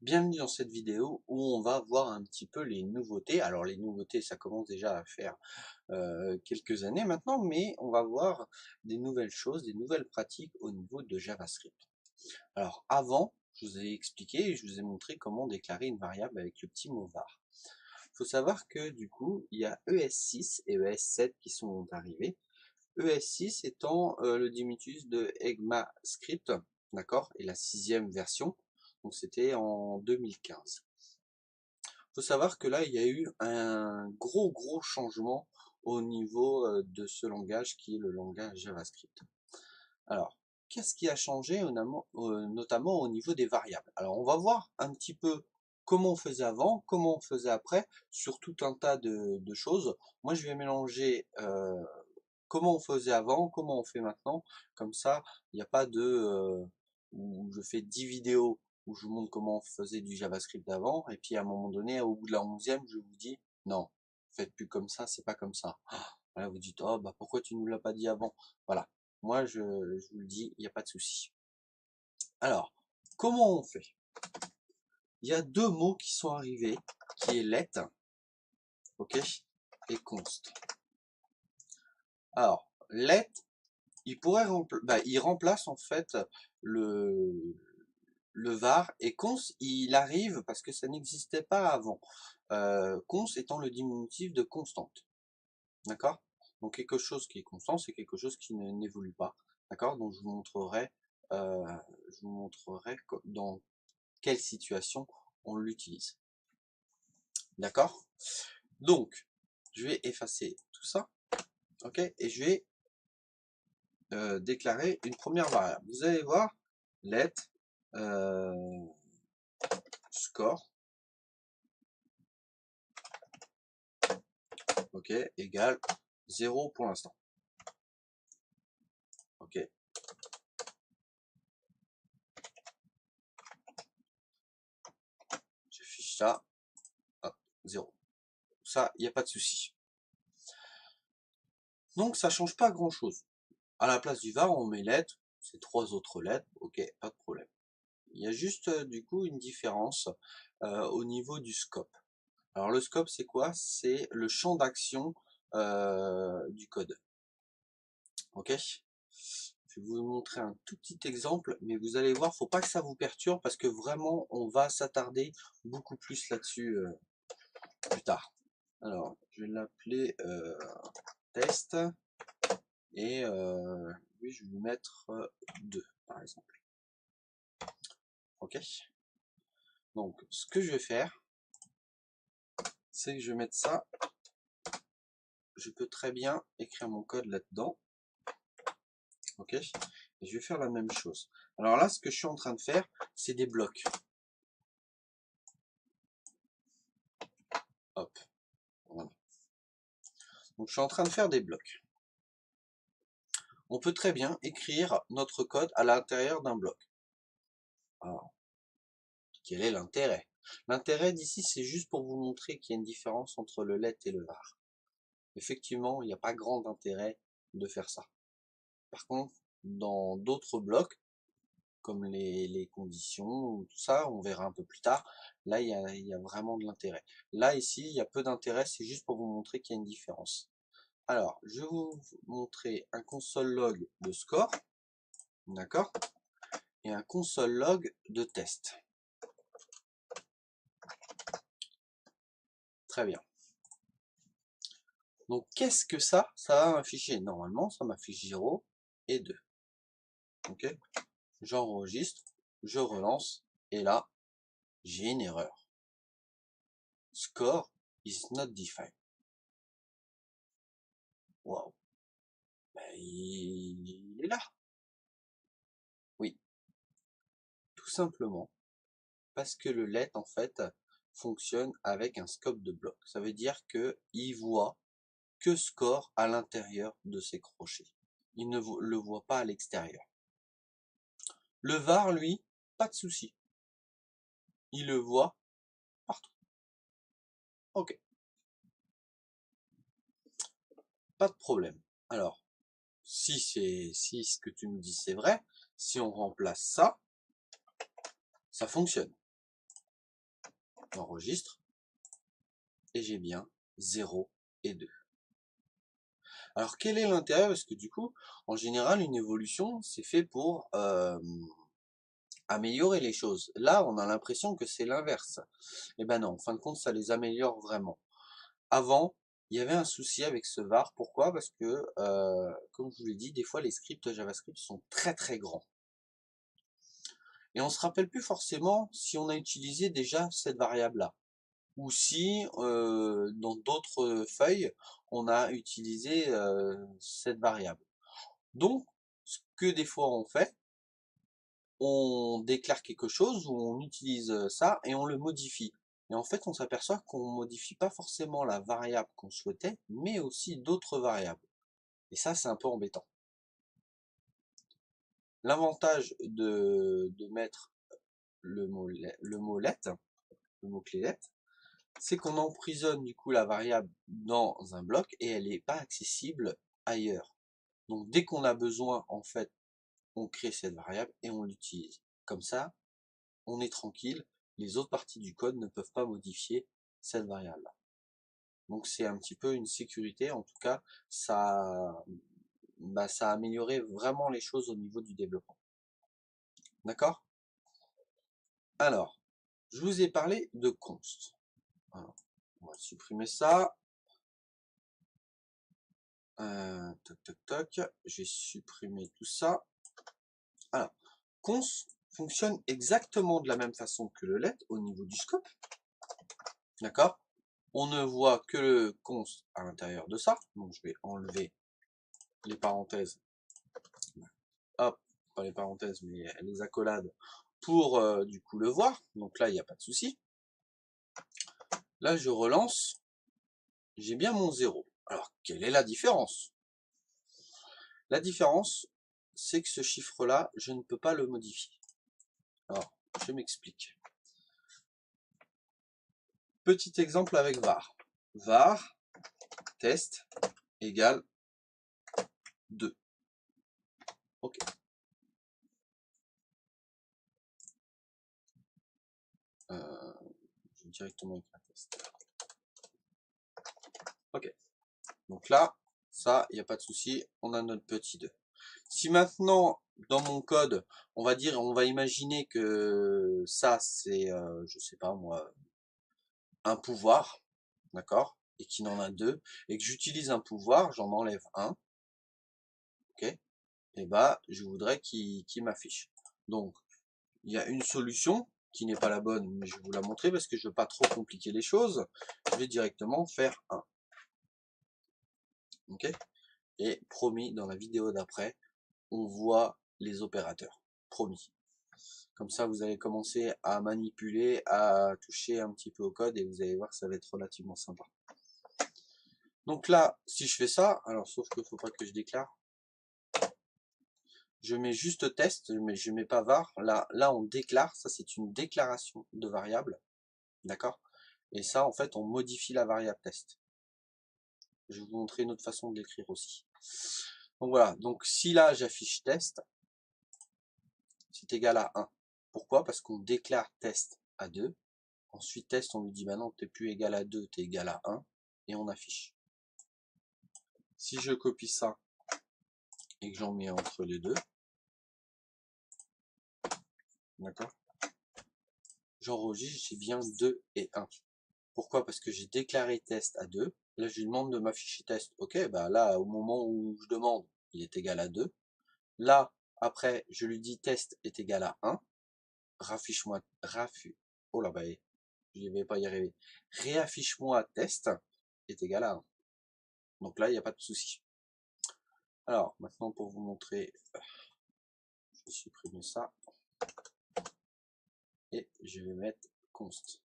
Bienvenue dans cette vidéo où on va voir un petit peu les nouveautés. Alors les nouveautés, ça commence déjà à faire quelques années maintenant, mais on va voir des nouvelles choses, des nouvelles pratiques au niveau de JavaScript. Alors avant, je vous ai expliqué et je vous ai montré comment déclarer une variable avec le petit mot var. Il faut savoir que du coup, il y a ES6 et ES7 qui sont arrivés. ES6 étant le diminutif de ECMAScript, d'accord, et la 6e version. Donc c'était en 2015. Il faut savoir que là, il y a eu un gros changement au niveau de ce langage qui est le langage JavaScript. Alors, qu'est-ce qui a changé notamment au niveau des variables? Alors, on va voir un petit peu comment on faisait avant, comment on faisait après, sur tout un tas de choses. Moi, je vais mélanger comment on faisait avant, comment on fait maintenant. Comme ça, il n'y a pas où je fais 10 vidéos où je vous montre comment on faisait du JavaScript avant, et puis à un moment donné, au bout de la 11e, je vous dis, non, faites plus comme ça, c'est pas comme ça. Voilà, vous dites, oh, bah pourquoi tu nous l'as pas dit avant? Voilà, moi je vous le dis, il n'y a pas de souci. Alors, comment on fait? Il y a deux mots qui sont arrivés, qui est let, ok, et const. Alors, let, il remplace en fait le, le var, et const, il arrive parce que ça n'existait pas avant. Const étant le diminutif de constante. D'accord? Donc quelque chose qui est constant, c'est quelque chose qui n'évolue pas. D'accord? Donc je vous montrerai dans quelle situation on l'utilise. D'accord? Donc, je vais effacer tout ça. Ok? Et je vais déclarer une première variable. Vous allez voir, let score, ok, égale 0 pour l'instant. Ok. J'affiche ça, hop, 0. Ça, il n'y a pas de souci. Donc ça change pas grand chose. À la place du var, on met let, c'est 3 autres lettres, ok, pas de problème. Il y a juste du coup une différence au niveau du scope. Alors le scope, c'est quoi? C'est le champ d'action du code. Ok? Je vais vous montrer un tout petit exemple, mais vous allez voir, faut pas que ça vous perturbe parce que vraiment, on va s'attarder beaucoup plus là-dessus plus tard. Alors, je vais l'appeler test et oui, je vais lui mettre 2 par exemple. Ok? Donc, ce que je vais faire, c'est que je vais mettre ça. Je peux très bien écrire mon code là-dedans. Ok? Et je vais faire la même chose. Alors là, ce que je suis en train de faire, c'est des blocs. Hop. Voilà. Donc, je suis en train de faire des blocs. On peut très bien écrire notre code à l'intérieur d'un bloc. Alors, quel est l'intérêt? L'intérêt d'ici, c'est juste pour vous montrer qu'il y a une différence entre le let et le var. Effectivement, il n'y a pas grand intérêt de faire ça. Par contre, dans d'autres blocs, comme les conditions, tout ça, on verra un peu plus tard, là, il y a vraiment de l'intérêt. Là, ici, il y a peu d'intérêt, c'est juste pour vous montrer qu'il y a une différence. Alors, je vais vous montrer un console log de score, d'accord, et un console log de test. Très bien. Donc, qu'est-ce que ça? Ça va m'afficher, normalement, ça m'affiche 0 et 2. Ok? J'enregistre, je relance, et là, j'ai une erreur. Score is not defined. Waouh. Ben, il est là. Oui. Tout simplement parce que le let, en fait, fonctionne avec un scope de bloc. Ça veut dire qu'il voit que score à l'intérieur de ses crochets. Il ne le voit pas à l'extérieur. Le var, lui, pas de souci. Il le voit partout. Ok. Pas de problème. Alors, si ce que tu me dis c'est vrai, si on remplace ça, ça fonctionne. J'enregistre, et j'ai bien 0 et 2. Alors quel est l'intérêt? Parce que du coup, en général, une évolution, c'est fait pour améliorer les choses. Là, on a l'impression que c'est l'inverse. Eh ben non, en fin de compte, ça les améliore vraiment. Avant, il y avait un souci avec ce var. Pourquoi? Parce que, comme je vous l'ai dit, des fois les scripts JavaScript sont très très grands. Et on se rappelle plus forcément si on a utilisé déjà cette variable-là. Ou si, dans d'autres feuilles, on a utilisé cette variable. Donc, ce que des fois on fait, on déclare quelque chose ou on utilise ça et on le modifie. Et en fait, on s'aperçoit qu'on modifie pas forcément la variable qu'on souhaitait, mais aussi d'autres variables. Et ça, c'est un peu embêtant. L'avantage de mettre le mot let, le mot clé let, c'est qu'on emprisonne du coup la variable dans un bloc et elle n'est pas accessible ailleurs. Donc dès qu'on a besoin, en fait, on crée cette variable et on l'utilise. Comme ça, on est tranquille, les autres parties du code ne peuvent pas modifier cette variable-là. Donc c'est un petit peu une sécurité, en tout cas, ça, ça a amélioré vraiment les choses au niveau du développement. D'accord? Alors, je vous ai parlé de const. Alors, on va supprimer ça. Toc, toc, toc. J'ai supprimé tout ça. Alors, const fonctionne exactement de la même façon que le let au niveau du scope. D'accord? On ne voit que le const à l'intérieur de ça. Donc, je vais enlever les parenthèses. Hop, pas les parenthèses, mais les accolades pour du coup le voir. Donc là, il n'y a pas de souci. Là, je relance. J'ai bien mon 0. Alors, quelle est la différence? La différence, c'est que ce chiffre-là, je ne peux pas le modifier. Alors, je m'explique. Petit exemple avec var. Var test égale 2. Ok. Je vais directement écrire test. Ok. Donc là, ça, il n'y a pas de souci. On a notre petit 2. Si maintenant, dans mon code, on va imaginer que ça, c'est, je sais pas moi, un pouvoir, d'accord, et qu'il en a 2, et que j'utilise un pouvoir, j'en enlève un, ok, et bah, je voudrais qu'il m'affiche. Donc, il y a une solution qui n'est pas la bonne, mais je vais vous la montrer parce que je veux pas trop compliquer les choses. Je vais directement faire 1, ok, et promis, dans la vidéo d'après, on voit les opérateurs, promis. Comme ça, vous allez commencer à manipuler, à toucher un petit peu au code et vous allez voir que ça va être relativement sympa. Donc là, si je fais ça, alors sauf qu'il ne faut pas que je déclare. Je mets juste test, mais je mets pas var. Là, on déclare, ça c'est une déclaration de variable. D'accord? Et ça, en fait, on modifie la variable test. Je vais vous montrer une autre façon de l'écrire aussi. Donc voilà, donc si là j'affiche test, c'est égal à 1. Pourquoi? Parce qu'on déclare test à 2. Ensuite, test, on lui dit, bah non, t'es plus égal à 2, t'es égal à 1. Et on affiche. Si je copie ça et que j'en mets entre les deux, d'accord, j'enregistre, j'ai bien 2 et 1. Pourquoi? Parce que j'ai déclaré test à 2. Là, je lui demande de m'afficher test. Ok, bah là, au moment où je demande, il est égal à 2. Là, après, je lui dis test est égal à 1. Raffiche-moi, oh là, bah, je ne vais pas y arriver. Réaffiche-moi test est égal à 1. Donc là, il n'y a pas de souci. Alors, maintenant, pour vous montrer, je vais supprimer ça. Et je vais mettre const.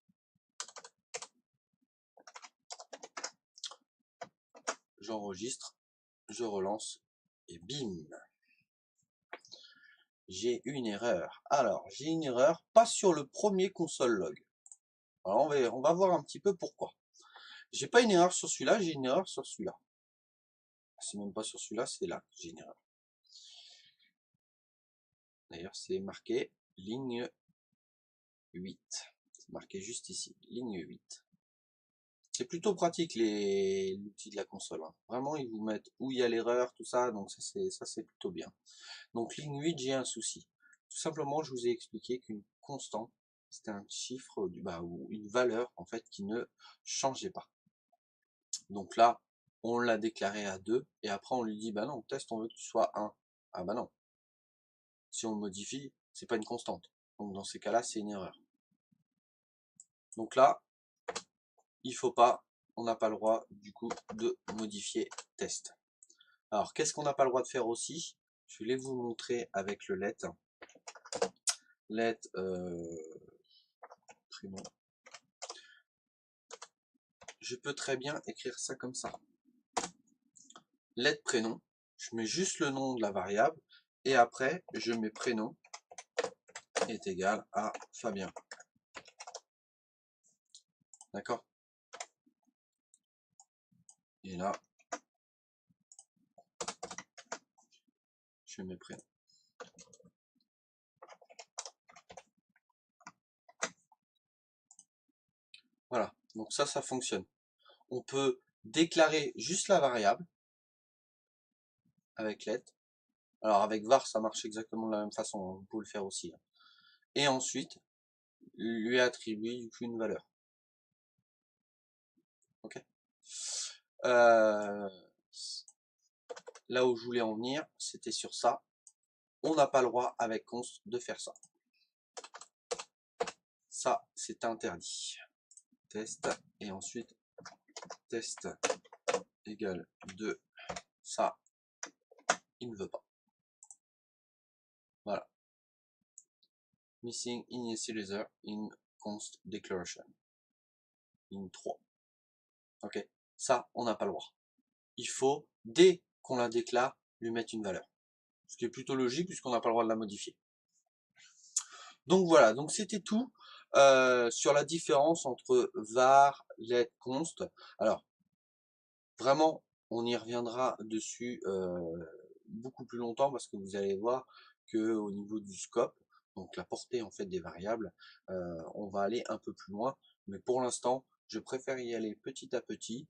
J'enregistre, je relance, et bim, j'ai une erreur. Alors, j'ai une erreur, pas sur le premier console log. Alors, on va voir un petit peu pourquoi. J'ai pas une erreur sur celui-là, j'ai une erreur sur celui-là. C'est même pas sur celui-là, c'est là que j'ai une erreur. D'ailleurs, c'est marqué ligne 8. marqué juste ici, ligne 8. C'est plutôt pratique l'outil de la console, hein. Vraiment, ils vous mettent où il y a l'erreur, tout ça, donc ça c'est plutôt bien. Donc ligne 8, j'ai un souci. Tout simplement, je vous ai expliqué qu'une constante, c'était un chiffre ou une valeur en fait qui ne changeait pas. Donc là, on l'a déclaré à 2, et après on lui dit, bah non, test, on veut que tu sois 1. Ah bah non. Si on le modifie, c'est pas une constante. Donc dans ces cas-là, c'est une erreur. Donc là, il faut pas, on n'a pas le droit du coup de modifier test. Alors qu'est-ce qu'on n'a pas le droit de faire aussi? Je vais vous montrer avec le let. Let prénom. Je peux très bien écrire ça comme ça. Let prénom, je mets juste le nom de la variable, et après je mets prénom est égal à Fabien. D'accord? Et là, je mets prénom. Voilà, donc ça fonctionne. On peut déclarer juste la variable avec let. Alors avec var, ça marche exactement de la même façon, vous pouvez le faire aussi. Et ensuite, lui attribuer une valeur. Ok. Là où je voulais en venir, c'était sur ça. On n'a pas le droit avec const de faire ça. Ça, c'est interdit. Test, et ensuite test égale 2. Ça, il ne veut pas. Voilà. Missing initializer in const declaration. In 3. Ok. Ça, on n'a pas le droit. Il faut, dès qu'on la déclare, lui mettre une valeur. Ce qui est plutôt logique puisqu'on n'a pas le droit de la modifier. Donc voilà, donc c'était tout sur la différence entre var, let, const. Alors, vraiment, on y reviendra dessus beaucoup plus longtemps parce que vous allez voir que au niveau du scope, donc la portée en fait des variables, on va aller un peu plus loin. Mais pour l'instant, je préfère y aller petit à petit.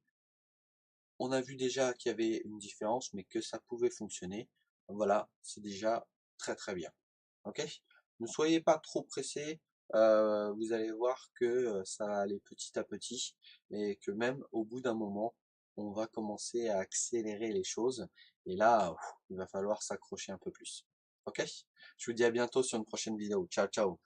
On a vu déjà qu'il y avait une différence, mais que ça pouvait fonctionner. Voilà, c'est déjà très très bien. Ok? Ne soyez pas trop pressés. Vous allez voir que ça va aller petit à petit et que même au bout d'un moment, on va commencer à accélérer les choses. Et là, il va falloir s'accrocher un peu plus. Ok? Je vous dis à bientôt sur une prochaine vidéo. Ciao, ciao!